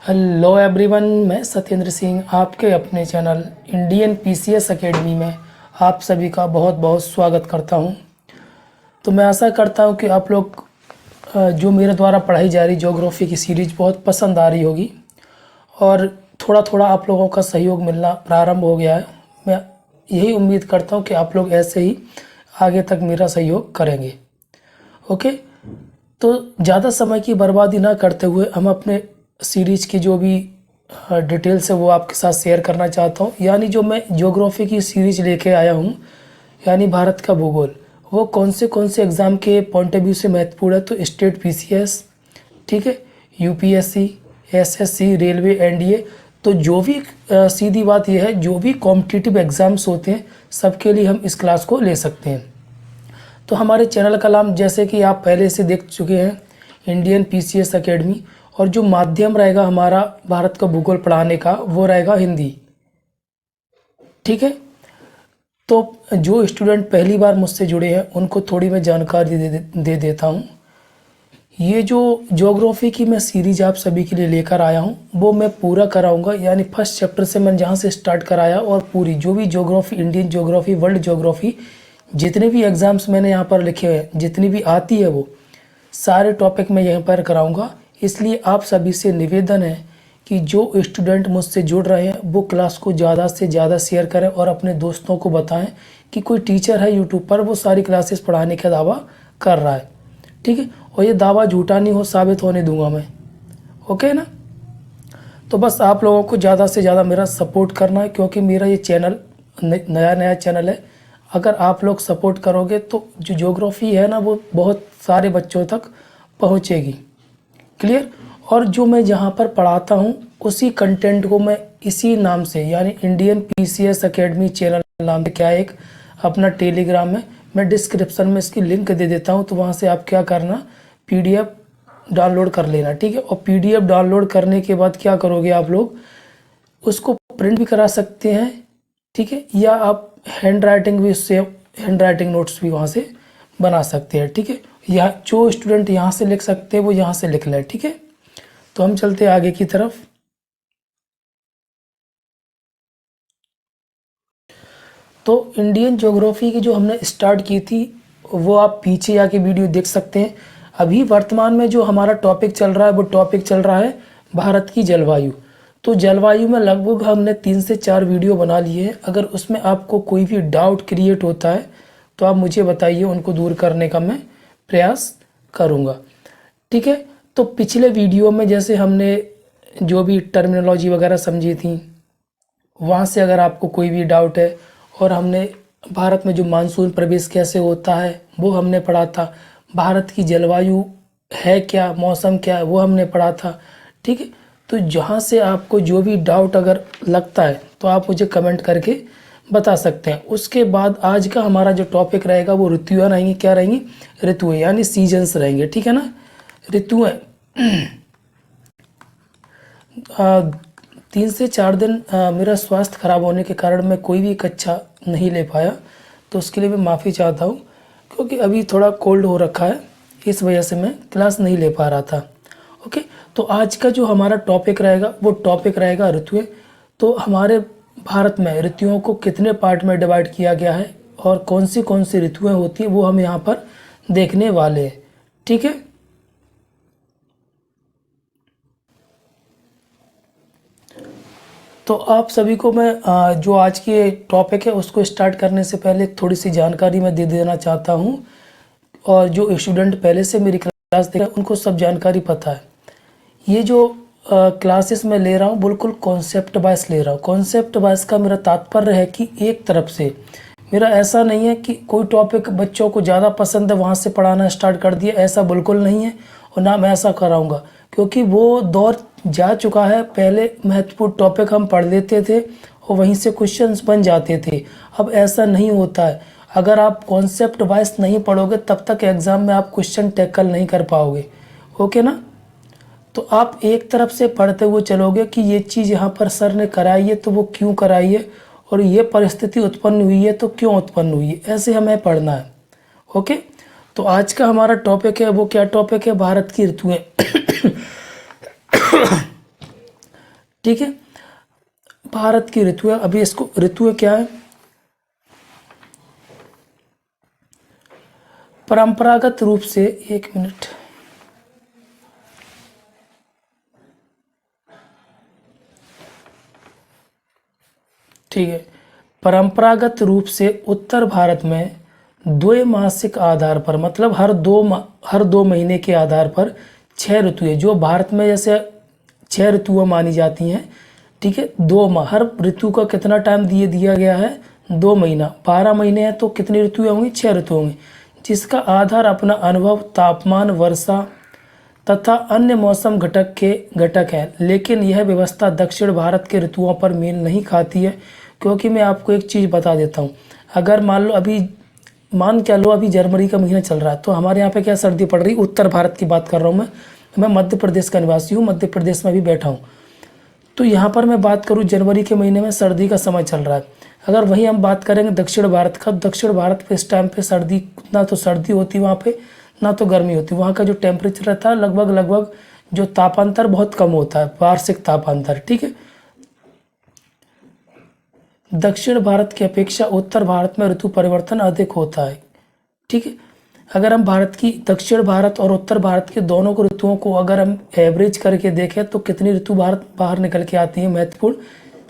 Hello everyone, मैं सत्येंद्र सिंह आपके अपने चैनल इंडियन पीसीएस एकेडमी में आप सभी का बहुत बहुत स्वागत करता हूं। तो मैं आशा करता हूं कि आप लोग जो मेरे द्वारा पढ़ाई जा रही ज्योग्राफी की सीरीज़ बहुत पसंद आ रही होगी और थोड़ा थोड़ा आप लोगों का सहयोग मिलना प्रारंभ हो गया है। मैं यही उम्मीद करता हूं कि आप लोग ऐसे ही आगे तक मेरा सहयोग करेंगे। ओके, तो ज़्यादा समय की बर्बादी ना करते हुए हम अपने सीरीज़ की जो भी डिटेल्स है वो आपके साथ शेयर करना चाहता हूँ। यानी जो मैं ज्योग्राफी की सीरीज़ लेके आया हूँ, यानी भारत का भूगोल, वो कौन से एग्ज़ाम के पॉइंट ऑफ व्यू से महत्वपूर्ण है। तो स्टेट पीसीएस, ठीक है, यूपीएससी, एसएससी, रेलवे, एनडीए, तो जो भी सीधी बात यह है, जो भी कॉम्पिटिटिव एग्ज़ाम्स होते हैं सबके लिए हम इस क्लास को ले सकते हैं। तो हमारे चैनल का नाम जैसे कि आप पहले से देख चुके हैं, इंडियन पीसीएस एकेडमी, और जो माध्यम रहेगा हमारा भारत का भूगोल पढ़ाने का वो रहेगा हिंदी। ठीक है, तो जो स्टूडेंट पहली बार मुझसे जुड़े हैं उनको थोड़ी मैं जानकारी दे देता हूँ। ये जो ज्योग्राफी की मैं सीरीज आप सभी के लिए लेकर आया हूँ वो मैं पूरा कराऊंगा, यानी फर्स्ट चैप्टर से मैं जहाँ से स्टार्ट कराया और पूरी जो भी geography, Indian geography, world geography, जितने भी एग्ज़ाम्स मैंने यहाँ पर लिखे हुए हैं, जितनी भी आती है वो सारे टॉपिक मैं यहाँ पर कराऊंगा। इसलिए आप सभी से निवेदन है कि जो स्टूडेंट मुझसे जुड़ रहे हैं वो क्लास को ज़्यादा से ज़्यादा शेयर करें और अपने दोस्तों को बताएं कि कोई टीचर है यूट्यूब पर वो सारी क्लासेस पढ़ाने का दावा कर रहा है। ठीक है, और ये दावा झूठा नहीं हो साबित होने दूंगा मैं। ओके ना। तो बस आप लोगों को ज़्यादा से ज़्यादा मेरा सपोर्ट करना है, क्योंकि मेरा ये चैनल नया चैनल है। अगर आप लोग सपोर्ट करोगे तो जो ज्योग्राफी है ना वो बहुत सारे बच्चों तक पहुंचेगी। क्लियर। और जो मैं जहां पर पढ़ाता हूं उसी कंटेंट को मैं इसी नाम से, यानी इंडियन पीसीएस एकेडमी चैनल नाम से, क्या एक अपना टेलीग्राम में मैं डिस्क्रिप्शन में इसकी लिंक दे देता हूं, तो वहां से आप क्या करना, पीडीएफ डाउनलोड कर लेना। ठीक है, और पीडीएफ डाउनलोड करने के बाद क्या करोगे, आप लोग उसको प्रिंट भी करा सकते हैं। ठीक है, या आप हैंड राइटिंग भी, उससे हैंड राइटिंग नोट्स भी वहाँ से बना सकते हैं। ठीक है, या जो स्टूडेंट यहाँ से लिख सकते हैं वो यहाँ से लिख लें। ठीक है, तो हम चलते हैं आगे की तरफ। तो इंडियन ज्योग्राफी की जो हमने स्टार्ट की थी वो आप पीछे आके वीडियो देख सकते हैं। अभी वर्तमान में जो हमारा टॉपिक चल रहा है वो टॉपिक चल रहा है भारत की जलवायु। तो जलवायु में लगभग हमने 3 से 4 वीडियो बना लिए हैं। अगर उसमें आपको कोई भी डाउट क्रिएट होता है तो आप मुझे बताइए, उनको दूर करने का मैं प्रयास करूँगा। ठीक है, तो पिछले वीडियो में जैसे हमने जो भी टर्मिनोलॉजी वगैरह समझी थी, वहाँ से अगर आपको कोई भी डाउट है, और हमने भारत में जो मानसून प्रवेश कैसे होता है वो हमने पढ़ा था, भारत की जलवायु है क्या, मौसम क्या है वो हमने पढ़ा था। ठीक है, तो जहाँ से आपको जो भी डाउट अगर लगता है तो आप मुझे कमेंट करके बता सकते हैं। उसके बाद आज का हमारा जो टॉपिक रहेगा वो ऋतुएं रहेंगी। क्या रहेंगी? ऋतुएं, यानी सीजन्स रहेंगे। ठीक है ना, ऋतुएं। 3 से 4 दिन मेरा स्वास्थ्य खराब होने के कारण मैं कोई भी कक्षा नहीं ले पाया, तो उसके लिए मैं माफ़ी चाहता हूँ, क्योंकि अभी थोड़ा कोल्ड हो रखा है, इस वजह से मैं क्लास नहीं ले पा रहा था। ओके, तो आज का जो हमारा टॉपिक रहेगा वो टॉपिक रहेगा ऋतुएं। तो हमारे भारत में ऋतुओं को कितने पार्ट में डिवाइड किया गया है और कौन सी ऋतुएं होती हैं वो हम यहाँ पर देखने वाले हैं। ठीक है, तो आप सभी को मैं जो आज की टॉपिक है उसको स्टार्ट करने से पहले थोड़ी सी जानकारी मैं दे देना चाहता हूँ। और जो स्टूडेंट पहले से मेरी क्लास देख रहे हैं उनको सब जानकारी पता है। ये जो क्लासेस मैं ले रहा हूँ बिल्कुल कॉन्सेप्ट वाइज ले रहा हूँ। कॉन्सेप्ट वाइज का मेरा तात्पर्य है कि एक तरफ से मेरा ऐसा नहीं है कि कोई टॉपिक बच्चों को ज़्यादा पसंद है वहाँ से पढ़ाना स्टार्ट कर दिया, ऐसा बिल्कुल नहीं है, और ना मैं ऐसा कराऊंगा, क्योंकि वो दौर जा चुका है। पहले महत्वपूर्ण टॉपिक हम पढ़ लेते थे और वहीं से क्वेश्चंस बन जाते थे। अब ऐसा नहीं होता है। अगर आप कॉन्सेप्ट वाइज नहीं पढ़ोगे तब तक एग्ज़ाम में आप क्वेश्चन टैकल नहीं कर पाओगे। ओके ना, तो आप एक तरफ से पढ़ते हुए चलोगे कि ये चीज़ यहाँ पर सर ने कराई है तो वो क्यों कराई है, और ये परिस्थिति उत्पन्न हुई है तो क्यों उत्पन्न हुई है, ऐसे हमें पढ़ना है। ओके, तो आज का हमारा टॉपिक है वो क्या टॉपिक है? भारत की ऋतुएं। ठीक है। भारत की ऋतुएं, अभी इसको ऋतुएं क्या है, परंपरागत रूप से, एक मिनट, ठीक है। परंपरागत रूप से उत्तर भारत में द्वैमासिक आधार पर, मतलब हर दो महीने के आधार पर 6 ऋतुएं, जो भारत में जैसे 6 ऋतुएं मानी जाती हैं, ठीक है। 2 माह, हर ऋतु का कितना टाइम दिया गया है, 2 महीना, 12 महीने हैं तो कितनी ऋतुएं होंगी, 6 ऋतु होंगी, जिसका आधार अपना अनुभव, तापमान, वर्षा तथा अन्य मौसम घटक है। लेकिन यह व्यवस्था दक्षिण भारत के ऋतुओं पर मेल नहीं खाती है, क्योंकि मैं आपको एक चीज़ बता देता हूँ। अगर मान क्या लो अभी जनवरी का महीना चल रहा है, तो हमारे यहाँ पे क्या सर्दी पड़ रही, उत्तर भारत की बात कर रहा हूँ मैं मध्य प्रदेश का निवासी हूँ, मध्य प्रदेश में भी बैठा हूँ। तो यहाँ पर मैं बात करूँ, जनवरी के महीने में सर्दी का समय चल रहा है। अगर वहीं हम बात करेंगे दक्षिण भारत का, दक्षिण भारत पे इस टाइम पे सर्दी, ना तो सर्दी होती वहाँ पे, ना तो गर्मी होती। वहाँ का जो टेम्परेचर रहता है लगभग जो तापांतर बहुत कम होता है, वार्षिक तापांतर, ठीक है। दक्षिण भारत की अपेक्षा उत्तर भारत में ऋतु परिवर्तन अधिक होता है, ठीक है। अगर हम दक्षिण भारत और उत्तर भारत के दोनों को ऋतुओं को अगर हम एवरेज करके देखें तो कितनी ऋतु बाहर निकल के आती है महत्वपूर्ण,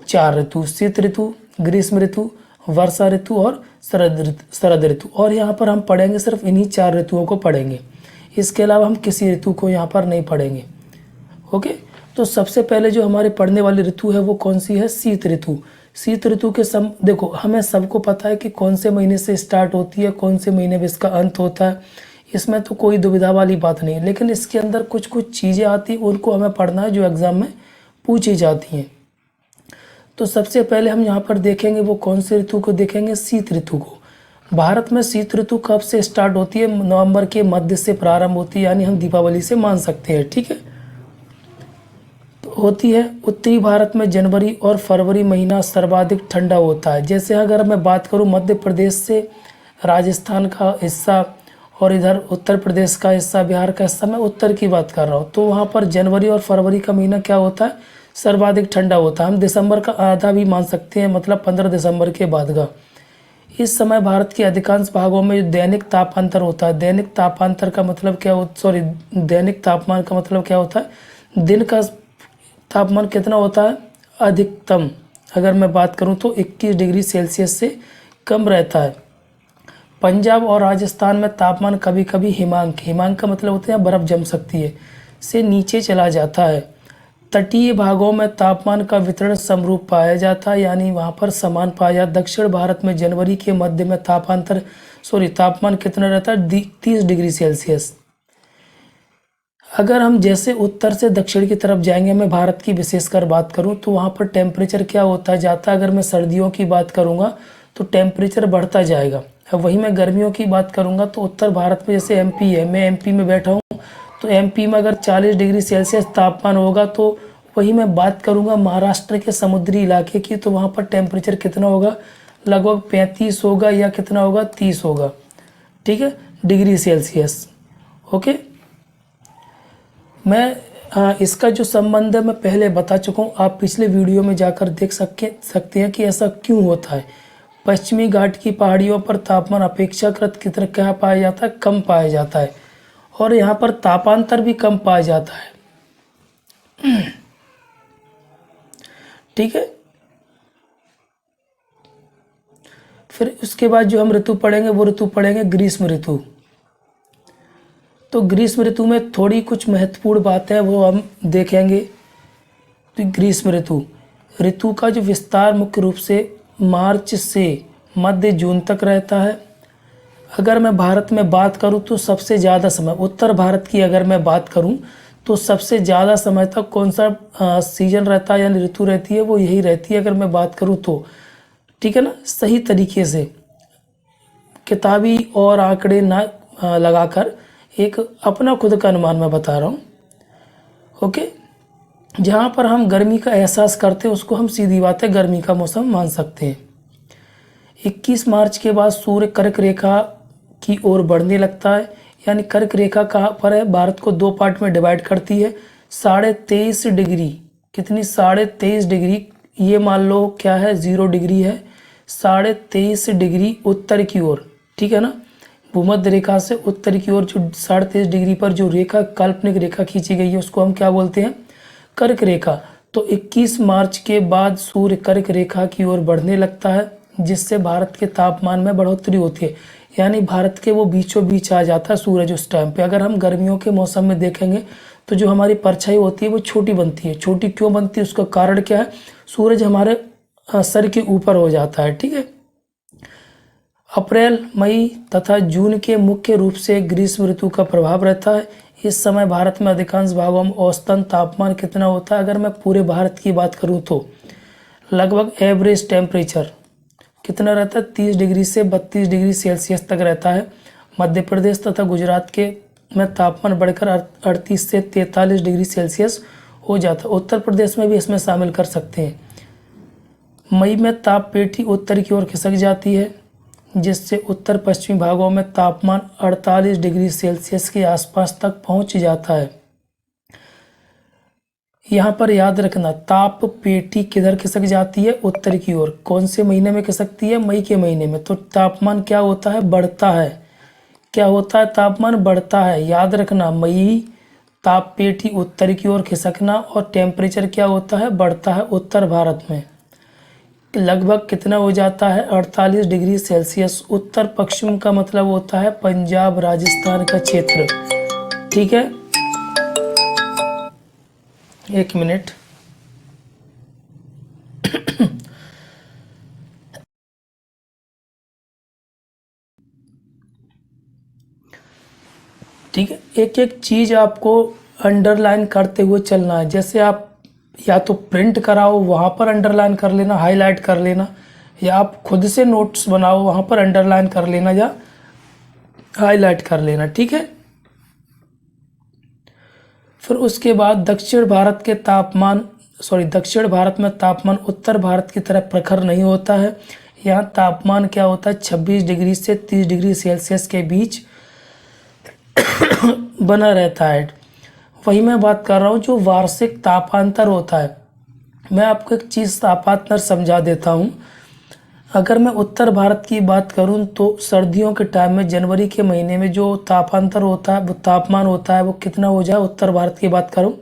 4 ऋतु, शीत ऋतु, ग्रीष्म ऋतु, वर्षा ऋतु और शरद ऋतु। और यहाँ पर हम पढ़ेंगे सिर्फ इन्हीं 4 ऋतुओं को पढ़ेंगे, इसके अलावा हम किसी ऋतु को यहाँ पर नहीं पढ़ेंगे। ओके, तो सबसे पहले जो हमारे पढ़ने वाली ऋतु है वो कौन सी है, शीत ऋतु। शीत ऋतु के देखो, हमें सबको पता है कि कौन से महीने से स्टार्ट होती है, कौन से महीने में इसका अंत होता है, इसमें तो कोई दुविधा वाली बात नहीं है। लेकिन इसके अंदर कुछ चीज़ें आती हैं, उनको हमें पढ़ना है, जो एग्ज़ाम में पूछी जाती हैं। तो सबसे पहले हम यहाँ पर देखेंगे वो कौन से ऋतु को देखेंगे, शीत ऋतु को। भारत में शीत ऋतु कब से स्टार्ट होती है, नवंबर के मध्य से प्रारंभ होती है, यानी हम दीपावली से मान सकते हैं, ठीक है। होती है। उत्तरी भारत में जनवरी और फरवरी महीना सर्वाधिक ठंडा होता है। जैसे अगर मैं बात करूं मध्य प्रदेश से राजस्थान का हिस्सा और इधर उत्तर प्रदेश का हिस्सा, बिहार का हिस्सा, मैं उत्तर की बात कर रहा हूं, तो वहां पर जनवरी और फरवरी का महीना क्या होता है, सर्वाधिक ठंडा होता है। हम दिसंबर का आधा भी मान सकते हैं, मतलब 15 दिसंबर के बाद का। इस समय भारत के अधिकांश भागों में दैनिक तापांतर होता है। दैनिक तापांतर का मतलब क्या दैनिक तापमान का मतलब क्या होता है, दिन का तापमान कितना होता है, अधिकतम अगर मैं बात करूं तो 21 डिग्री सेल्सियस से कम रहता है। पंजाब और राजस्थान में तापमान कभी कभी हिमांक का मतलब होता है बर्फ़ जम सकती है, से नीचे चला जाता है। तटीय भागों में तापमान का वितरण समरूप पाया जाता है, यानी वहाँ पर समान पाया जाता है। दक्षिण भारत में जनवरी के मध्य में तापमान कितना रहता है, 30 डिग्री सेल्सियस। अगर हम जैसे उत्तर से दक्षिण की तरफ जाएंगे, मैं भारत की विशेषकर बात करूं तो वहाँ पर टेम्परेचर क्या होता जाता है। अगर मैं सर्दियों की बात करूँगा तो टेम्परेचर बढ़ता जाएगा। अब वहीं मैं गर्मियों की बात करूँगा तो उत्तर भारत में जैसे एमपी है, मैं एमपी में बैठा हूँ, तो एमपी में अगर 40 डिग्री सेल्सियस तापमान होगा, तो वहीं मैं बात करूँगा महाराष्ट्र के समुद्री इलाके की, तो वहाँ पर टेम्परेचर कितना होगा, लगभग 35 होगा, या कितना होगा, 30 होगा, ठीक है, डिग्री सेल्सियस। ओके, मैं इसका जो संबंध है मैं पहले बता चुका हूँ, आप पिछले वीडियो में जाकर देख सकते हैं कि ऐसा क्यों होता है। पश्चिमी घाट की पहाड़ियों पर तापमान अपेक्षाकृत कितना क्या पाया जाता है, कम पाया जाता है, और यहाँ पर तापांतर भी कम पाया जाता है, ठीक है। फिर उसके बाद जो हम ऋतु पढ़ेंगे वो ऋतु पढ़ेंगे ग्रीष्म ऋतु। तो ग्रीष्म ऋतु में थोड़ी कुछ महत्वपूर्ण बातें हैं वो हम देखेंगे। तो ग्रीष्म ऋतु का जो विस्तार मुख्य रूप से मार्च से मध्य जून तक रहता है। अगर मैं भारत में बात करूं तो सबसे ज़्यादा समय, उत्तर भारत की अगर मैं बात करूं तो सबसे ज़्यादा समय तक कौन सा सीजन रहता है, यानी ऋतु रहती है, वो यही रहती है अगर मैं बात करूं तो, ठीक है ना। सही तरीके से किताबी और आंकड़े ना लगाकर एक अपना खुद का अनुमान मैं बता रहा हूँ। ओके, जहाँ पर हम गर्मी का एहसास करते हैं उसको हम सीधी बात है गर्मी का मौसम मान सकते हैं। 21 मार्च के बाद सूर्य कर्क रेखा की ओर बढ़ने लगता है, यानी कर्क रेखा कहाँ पर है, भारत को 2 पार्ट में डिवाइड करती है। 23.5 डिग्री कितनी 23.5 डिग्री, ये मान लो क्या है 0 डिग्री है, 23.5 डिग्री उत्तर की ओर, ठीक है ना। भूमध्य रेखा से उत्तर की ओर जो 23.5 डिग्री पर जो रेखा, काल्पनिक रेखा खींची गई है उसको हम क्या बोलते हैं, कर्क रेखा। तो 21 मार्च के बाद सूर्य कर्क रेखा की ओर बढ़ने लगता है, जिससे भारत के तापमान में बढ़ोतरी होती है, यानी भारत के वो बीचों बीच आ जाता है सूरज उस टाइम पे। अगर हम गर्मियों के मौसम में देखेंगे तो जो हमारी परछाई होती है वो छोटी बनती है। छोटी क्यों बनती है, उसका कारण क्या है, सूरज हमारे सर के ऊपर हो जाता है, ठीक है। अप्रैल, मई तथा जून के मुख्य रूप से ग्रीष्म ऋतु का प्रभाव रहता है। इस समय भारत में अधिकांश भागों में औसतन तापमान कितना होता है, अगर मैं पूरे भारत की बात करूं तो लगभग एवरेज टेम्परेचर कितना रहता है, 30 डिग्री से 32 डिग्री सेल्सियस तक रहता है। मध्य प्रदेश तथा गुजरात के में तापमान बढ़कर 38 से 43 डिग्री सेल्सियस हो जाता है। उत्तर प्रदेश में भी इसमें शामिल कर सकते हैं। मई में ताप पेठी उत्तर की ओर खिसक जाती है, जिससे उत्तर पश्चिमी भागों में तापमान 48 डिग्री सेल्सियस के आसपास तक पहुंच जाता है। यहाँ पर याद रखना, ताप पेटी किधर खिसक जाती है, उत्तर की ओर। कौन से महीने में खिसकती है, मई के महीने में। तो तापमान क्या होता है, बढ़ता है। क्या होता है, तापमान बढ़ता है, याद रखना। मई ताप पेटी उत्तर की ओर खिसकना, और टेम्परेचर क्या होता है, बढ़ता है उत्तर भारत में। लगभग कितना हो जाता है, 48 डिग्री सेल्सियस। उत्तर पश्चिम का मतलब होता है पंजाब राजस्थान का क्षेत्र, ठीक है। एक मिनट। ठीक है, एक एक चीज़ आपको अंडरलाइन करते हुए चलना है। जैसे आप या तो प्रिंट कराओ, वहाँ पर अंडरलाइन कर लेना, हाईलाइट कर लेना, या आप खुद से नोट्स बनाओ, वहाँ पर अंडरलाइन कर लेना या हाईलाइट कर लेना, ठीक है। फिर उसके बाद दक्षिण भारत में तापमान उत्तर भारत की तरह प्रखर नहीं होता है। यहाँ तापमान क्या होता है, 26 डिग्री से 30 डिग्री सेल्सियस के बीच बना रहता है। वही मैं बात कर रहा हूँ जो वार्षिक तापांतर होता है। मैं आपको एक चीज़ तापांतर समझा देता हूँ। अगर मैं उत्तर भारत की बात करूँ तो सर्दियों के टाइम में जनवरी के महीने में जो तापांतर होता है, वो तापमान होता है, वो कितना हो जाए, उत्तर भारत की बात करूँ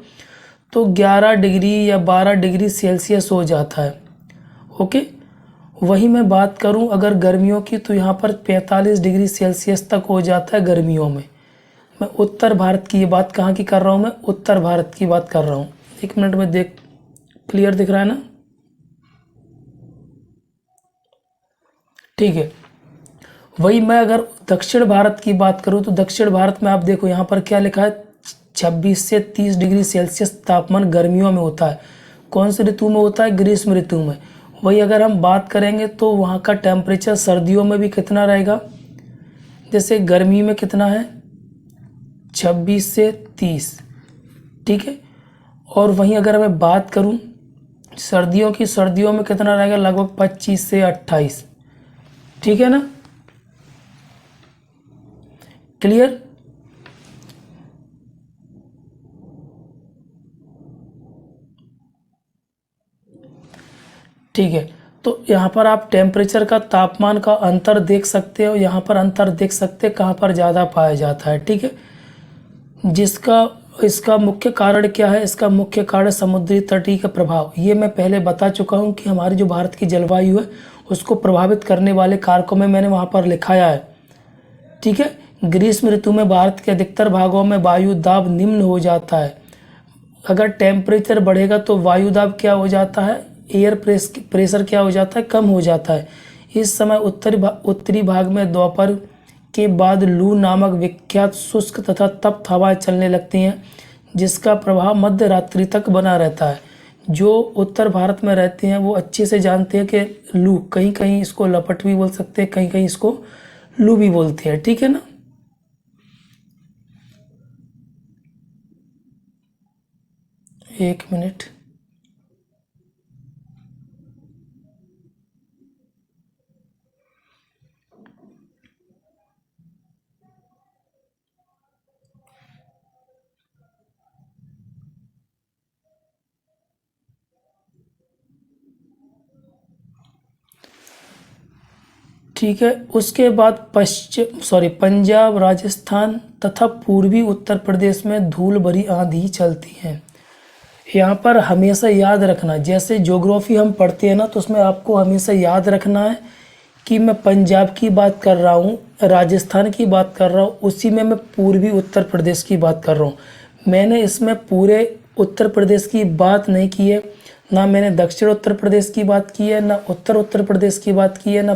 तो 11 डिग्री या 12 डिग्री सेल्सियस हो जाता है, ओके। वही मैं बात करूं अगर गर्मियों की, तो यहाँ पर 45 डिग्री सेल्सियस तक हो जाता है गर्मियों में। मैं उत्तर भारत की ये बात कहाँ की कर रहा हूँ, मैं उत्तर भारत की बात कर रहा हूँ। एक मिनट में देख, क्लियर दिख रहा है ना, ठीक है। वही मैं अगर दक्षिण भारत की बात करूँ तो दक्षिण भारत में आप देखो यहाँ पर क्या लिखा है, 26 से 30 डिग्री सेल्सियस तापमान गर्मियों में होता है। कौन सी ऋतु में होता है, ग्रीष्म ऋतु में। वही अगर हम बात करेंगे तो वहाँ का टेम्परेचर सर्दियों में भी कितना रहेगा, जैसे गर्मी में कितना है 26 से 30, ठीक है। और वहीं अगर मैं बात करूं सर्दियों की, सर्दियों में कितना रहेगा, लगभग 25 से 28, ठीक है ना, क्लियर। ठीक है, तो यहाँ पर आप टेम्परेचर का, तापमान का अंतर देख सकते हो। यहाँ पर अंतर देख सकते हैं कहाँ पर ज़्यादा पाया जाता है, ठीक है। जिसका इसका मुख्य कारण क्या है, इसका मुख्य कारण समुद्री तटीय का प्रभाव। ये मैं पहले बता चुका हूँ कि हमारी जो भारत की जलवायु है उसको प्रभावित करने वाले कारकों में मैंने वहाँ पर लिखाया है, ठीक है। ग्रीष्म ऋतु में भारत के अधिकतर भागों में वायु दाब निम्न हो जाता है। अगर टेम्परेचर बढ़ेगा तो वायु दाब क्या हो जाता है, एयर प्रेशर क्या हो जाता है, कम हो जाता है। इस समय उत्तरी भाग में दोपहर के बाद लू नामक विख्यात शुष्क तथा तप्त हवाएं चलने लगती हैं, जिसका प्रभाव मध्य रात्रि तक बना रहता है। जो उत्तर भारत में रहते हैं वो अच्छे से जानते हैं कि लू, कहीं कहीं इसको लपट भी बोल सकते हैं, कहीं कहीं इसको लू भी बोलते हैं, ठीक है ना। एक मिनट। ठीक है। उसके बाद पंजाब, राजस्थान तथा पूर्वी उत्तर प्रदेश में धूल भरी आंधी चलती है। यहाँ पर हमेशा याद रखना, जैसे ज्योग्राफी हम पढ़ते हैं ना, तो उसमें आपको हमेशा याद रखना है कि मैं पंजाब की बात कर रहा हूँ, राजस्थान की बात कर रहा हूँ, उसी में मैं पूर्वी उत्तर प्रदेश की बात कर रहा हूँ। मैंने इसमें पूरे उत्तर प्रदेश की बात नहीं की है, ना मैंने दक्षिण उत्तर प्रदेश की बात की है, ना उत्तर प्रदेश की बात की है, ना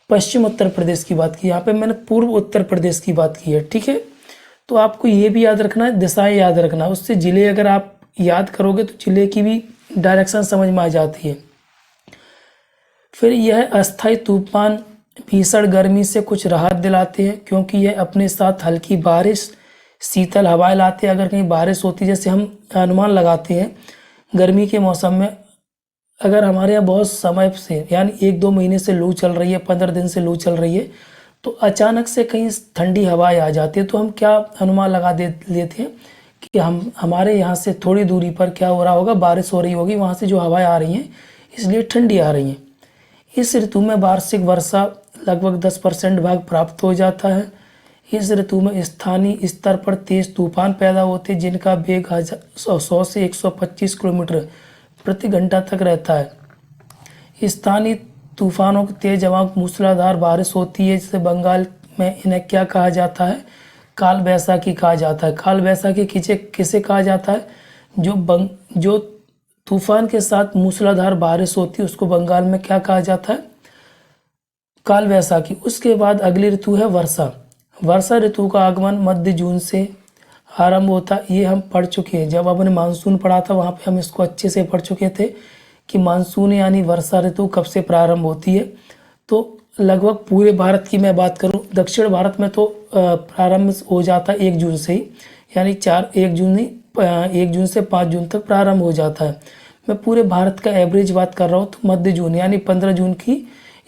पश्चिम उत्तर प्रदेश की बात की। यहाँ पे मैंने पूर्व उत्तर प्रदेश की बात की है। ठीक है, तो आपको ये भी याद रखना है, दिशाएं याद रखना, उससे ज़िले अगर आप याद करोगे तो ज़िले की भी डायरेक्शन समझ में आ जाती है। फिर यह अस्थायी तूफान भीषण गर्मी से कुछ राहत दिलाते हैं, क्योंकि यह अपने साथ हल्की बारिश, शीतल हवाएं लाते हैं। अगर कहीं बारिश होती, जैसे हम अनुमान लगाते हैं गर्मी के मौसम में, अगर हमारे यहाँ बहुत समय से यानी 1-2 महीने से लू चल रही है, 15 दिन से लू चल रही है, तो अचानक से कहीं ठंडी हवाएं आ जाती है, तो हम क्या अनुमान लगा लेते हैं कि हमारे यहाँ से थोड़ी दूरी पर क्या हो रहा होगा, बारिश हो रही होगी, वहाँ से जो हवाएं आ रही हैं इसलिए ठंडी आ रही हैं। इस ऋतु में वार्षिक वर्षा लगभग 10% भाग प्राप्त हो जाता है। इस ऋतु में स्थानीय स्तर पर तेज तूफान पैदा होते हैं, जिनका वेग 100 से 125 किलोमीटर प्रति घंटा तक रहता है। स्थानीय तूफानों की तेज हवा, मूसलाधार बारिश होती है, जिसे बंगाल में इन्हें क्या कहा जाता है, काल बैसाखी कहा जाता है। काल बैसाखी किसे कहा जाता है, जो तूफान के साथ मूसलाधार बारिश होती है उसको बंगाल में क्या कहा जाता है, काल बैसाखी। उसके बाद अगली ऋतु है वर्षा। वर्षा ऋतु का आगमन मध्य जून से आरंभ होता है। ये हम पढ़ चुके हैं, जब हमने मानसून पढ़ा था वहाँ पे हम इसको अच्छे से पढ़ चुके थे कि मानसून यानी वर्षा ऋतु कब से प्रारंभ होती है। तो लगभग पूरे भारत की मैं बात करूं, दक्षिण भारत में तो प्रारंभ हो जाता है 1 जून से ही, यानी 1 जून से 5 जून तक प्रारंभ हो जाता है। मैं पूरे भारत का एवरेज बात कर रहा हूँ, तो मध्य जून यानी 15 जून की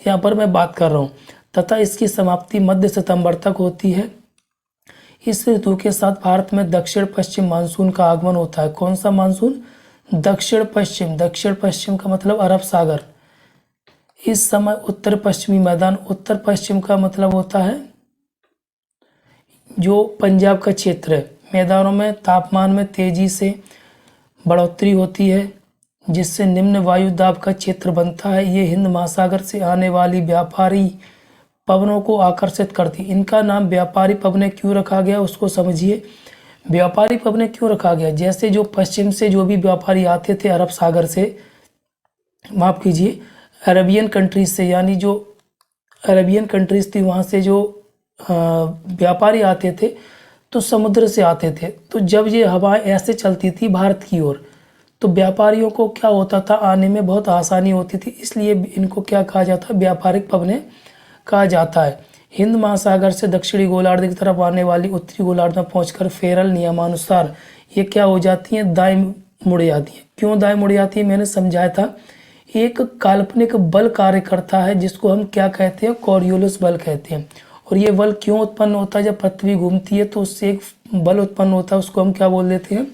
यहाँ पर मैं बात कर रहा हूँ, तथा इसकी समाप्ति मध्य सितंबर तक होती है। इस ऋतु के साथ भारत में दक्षिण पश्चिम मानसून का आगमन होता है। कौन सा मानसून, दक्षिण पश्चिम। दक्षिण पश्चिम का मतलब अरब सागर। इस समय उत्तर पश्चिमी मैदान, उत्तर पश्चिम का मतलब होता है जो पंजाब का क्षेत्र है, मैदानों में तापमान में तेजी से बढ़ोतरी होती है, जिससे निम्न वायु दाब का क्षेत्र बनता है। ये हिंद महासागर से आने वाली व्यापारी पवनों को आकर्षित करती। इनका नाम व्यापारी पवनें क्यों रखा गया उसको समझिए। व्यापारी पवनें क्यों रखा गया, जैसे जो पश्चिम से जो भी व्यापारी आते थे अरब सागर से, माफ़ कीजिए अरेबियन कंट्रीज से, यानी जो अरेबियन कंट्रीज थी वहाँ से जो व्यापारी आते थे तो समुद्र से आते थे। तो जब ये हवाएं ऐसे चलती थी भारत की ओर, तो व्यापारियों को क्या होता था, आने में बहुत आसानी होती थी, इसलिए इनको क्या कहा जाता है, व्यापारिक पवनें कहा जाता है। हिंद महासागर से दक्षिणी गोलार्ध की तरफ आने वाली उत्तरी गोलार्ध में पहुंचकर फेरल नियमानुसार ये क्या हो जाती हैं, दाएं मुड़ जाती हैं। क्यों दाएं मुड़ जाती है, मैंने समझाया था। एक काल्पनिक बल कार्य करता है जिसको हम क्या कहते हैं, कॉरियोलिस बल कहते हैं। और ये बल क्यों उत्पन्न होता है, जब पृथ्वी घूमती है तो उससे एक बल उत्पन्न होता है, उसको हम क्या बोल देते हैं,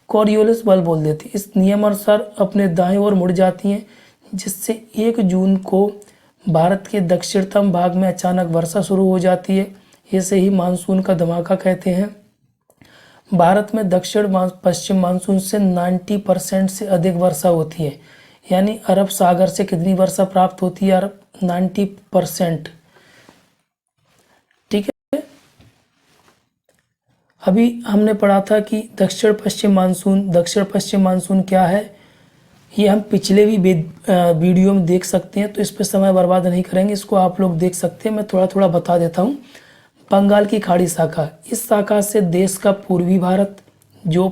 कॉरियोलिस बल बोल देते हैं। इस नियमानुसार अपने दाएं ओर मुड़ जाती हैं, जिससे 1 जून को भारत के दक्षिणतम भाग में अचानक वर्षा शुरू हो जाती है। इसे ही मानसून का धमाका कहते हैं। भारत में दक्षिण पश्चिम मानसून से 90% से अधिक वर्षा होती है, यानी अरब सागर से कितनी वर्षा प्राप्त होती है, 90%। ठीक है, अभी हमने पढ़ा था कि दक्षिण पश्चिम मानसून क्या है, ये हम पिछले भी वीडियो में देख सकते हैं, तो इस पर समय बर्बाद नहीं करेंगे, इसको आप लोग देख सकते हैं। मैं थोड़ा थोड़ा बता देता हूँ। बंगाल की खाड़ी शाखा, इस शाखा से देश का पूर्वी भारत, जो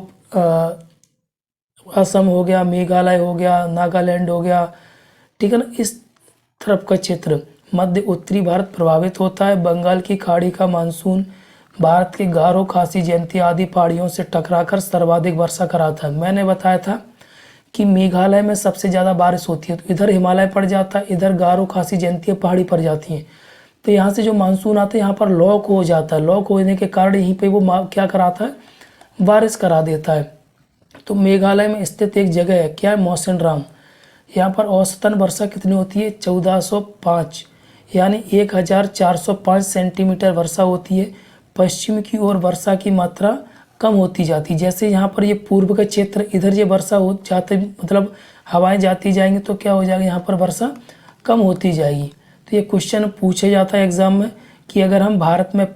असम हो गया, मेघालय हो गया, नागालैंड हो गया, ठीक है ना, इस तरफ का क्षेत्र, मध्य उत्तरी भारत प्रभावित होता है। बंगाल की खाड़ी का मानसून भारत के गारो, खासी, जयंती आदि पहाड़ियों से टकराकर सर्वाधिक वर्षा कराता है। मैंने बताया था कि मेघालय में सबसे ज़्यादा बारिश होती है, तो इधर हिमालय पड़ जाता है, इधर गारो, खासी, जयंती पहाड़ी पड़ जाती हैं। तो यहाँ से जो मानसून आता है यहाँ पर लॉक हो जाता है। लॉक होने के कारण यहीं पे वो क्या कराता है, बारिश करा देता है। तो मेघालय में स्थित एक जगह है, क्या है, मौसिनराम। यहाँ पर औसतन वर्षा कितनी होती है 1405 यानी 1405 सेंटीमीटर वर्षा होती है। पश्चिम की ओर वर्षा की मात्रा कम होती जाती, जैसे यहाँ पर ये पूर्व का क्षेत्र, इधर ये वर्षा हो जाते मतलब हवाएं जाती जाएंगी तो क्या हो जाएगा, यहाँ पर वर्षा कम होती जाएगी। तो ये क्वेश्चन पूछा जाता है एग्जाम में कि अगर हम भारत में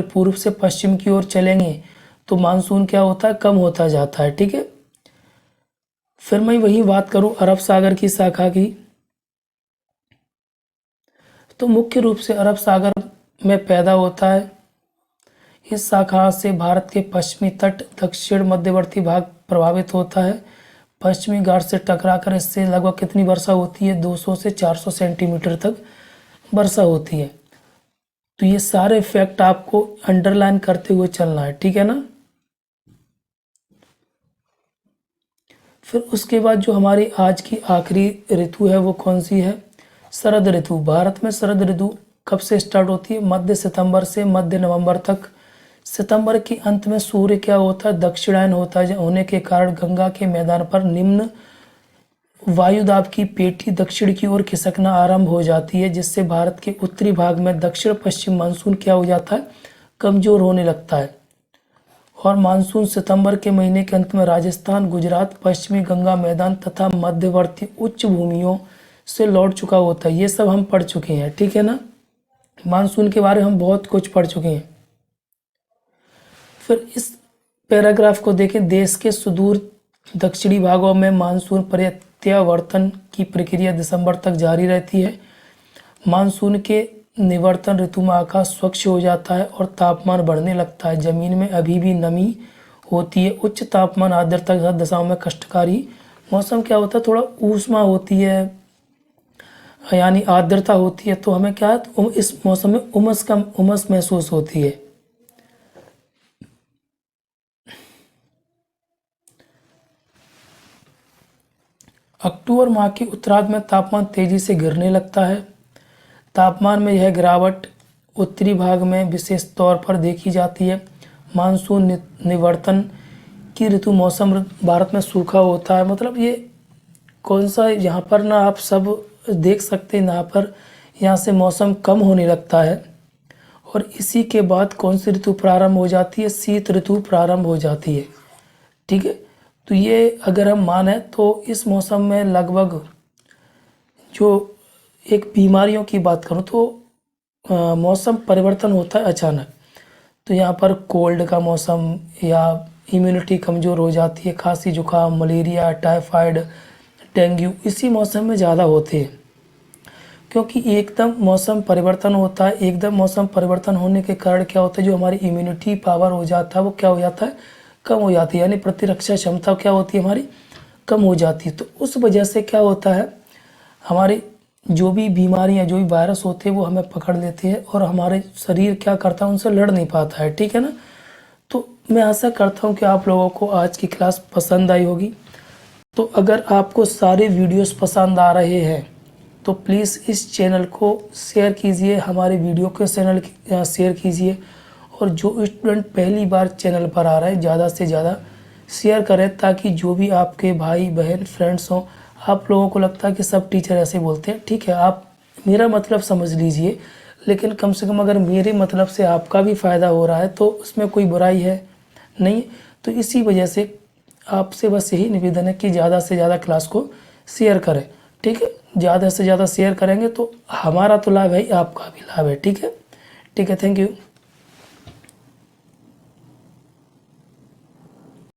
पूर्व से पश्चिम की ओर चलेंगे तो मानसून क्या होता है, कम होता जाता है। ठीक है, फिर मैं वही बात करूं अरब सागर की शाखा की, तो मुख्य रूप से अरब सागर में पैदा होता है। इस शाखा से भारत के पश्चिमी तट, दक्षिण मध्यवर्ती भाग प्रभावित होता है। पश्चिमी घाट से टकराकर इससे लगभग कितनी वर्षा होती है, 200 से 400 सेंटीमीटर तक वर्षा होती है। तो ये सारे फैक्ट आपको अंडरलाइन करते हुए चलना है, ठीक है ना। फिर उसके बाद जो हमारी आज की आखिरी ऋतु है वो कौन सी है, शरद ऋतु। भारत में शरद ऋतु कब से स्टार्ट होती है, मध्य सितंबर से मध्य नवंबर तक। सितंबर के अंत में सूर्य क्या होता है, दक्षिणायन होता है होने के कारण गंगा के मैदान पर निम्न वायुदाब की पेटी दक्षिण की ओर खिसकना आरंभ हो जाती है, जिससे भारत के उत्तरी भाग में दक्षिण पश्चिम मानसून क्या हो जाता है, कमजोर होने लगता है। और मानसून सितंबर के महीने के अंत में राजस्थान, गुजरात, पश्चिमी गंगा मैदान तथा मध्यवर्ती उच्च भूमियों से लौट चुका होता है। ये सब हम पढ़ चुके हैं, ठीक है ना। मानसून के बारे में हम बहुत कुछ पढ़ चुके हैं। फिर इस पैराग्राफ को देखें, देश के सुदूर दक्षिणी भागों में मानसून प्रत्यावर्तन की प्रक्रिया दिसंबर तक जारी रहती है। मानसून के निवर्तन ऋतु में आकाश स्वच्छ हो जाता है और तापमान बढ़ने लगता है। जमीन में अभी भी नमी होती है। उच्च तापमान आर्द्रता दशाओं में कष्टकारी मौसम क्या होता है, थोड़ा ऊष्मा होती है यानी आर्द्रता होती है, तो हमें क्या है, इस मौसम में उमस महसूस होती है। अक्टूबर माह के उत्तरार्ध में तापमान तेजी से गिरने लगता है। तापमान में यह गिरावट उत्तरी भाग में विशेष तौर पर देखी जाती है। मानसून निवर्तन की ऋतु मौसम भारत में सूखा होता है। मतलब ये कौन सा, यहाँ पर ना आप सब देख सकते हैं, यहाँ से मौसम कम होने लगता है। और इसी के बाद कौन सी ऋतु प्रारंभ हो जाती है, शीत ऋतु प्रारंभ हो जाती है, ठीक है। तो ये अगर हम माने तो इस मौसम में लगभग, जो एक बीमारियों की बात करूँ तो मौसम परिवर्तन होता है अचानक। तो यहाँ पर कोल्ड का मौसम या इम्यूनिटी कमज़ोर हो जाती है, खांसी जुकाम, मलेरिया, टाइफाइड, डेंगू इसी मौसम में ज़्यादा होते हैं, क्योंकि एकदम मौसम परिवर्तन होता है। एकदम मौसम परिवर्तन होने के कारण क्या होता है, जो हमारी इम्यूनिटी पावर हो जाता है वो क्या हो जाता है, कम हो जाती है, यानी प्रतिरक्षा क्षमता क्या होती है हमारी, कम हो जाती है। तो उस वजह से क्या होता है, हमारी जो भी बीमारियां, जो भी वायरस होते हैं वो हमें पकड़ लेते हैं और हमारे शरीर क्या करता है, उनसे लड़ नहीं पाता है, ठीक है ना। तो मैं आशा करता हूँ कि आप लोगों को आज की क्लास पसंद आई होगी। तो अगर आपको सारे वीडियोस पसंद आ रहे हैं तो प्लीज़ इस चैनल को शेयर कीजिए, हमारे वीडियो के चैनल शेयर कीजिए। और जो स्टूडेंट पहली बार चैनल पर आ रहा है ज़्यादा से ज़्यादा शेयर करें, ताकि जो भी आपके भाई बहन फ्रेंड्स हों, आप लोगों को लगता है कि सब टीचर ऐसे बोलते हैं, ठीक है, आप मेरा मतलब समझ लीजिए, लेकिन कम से कम अगर मेरे मतलब से आपका भी फ़ायदा हो रहा है तो उसमें कोई बुराई है नहीं। तो इसी वजह से आपसे बस यही निवेदन है कि ज़्यादा से ज़्यादा क्लास को शेयर करें, ठीक है। ज़्यादा से ज़्यादा शेयर करेंगे तो हमारा तो लाभ है, आपका भी लाभ है, ठीक है। ठीक है, थैंक यू।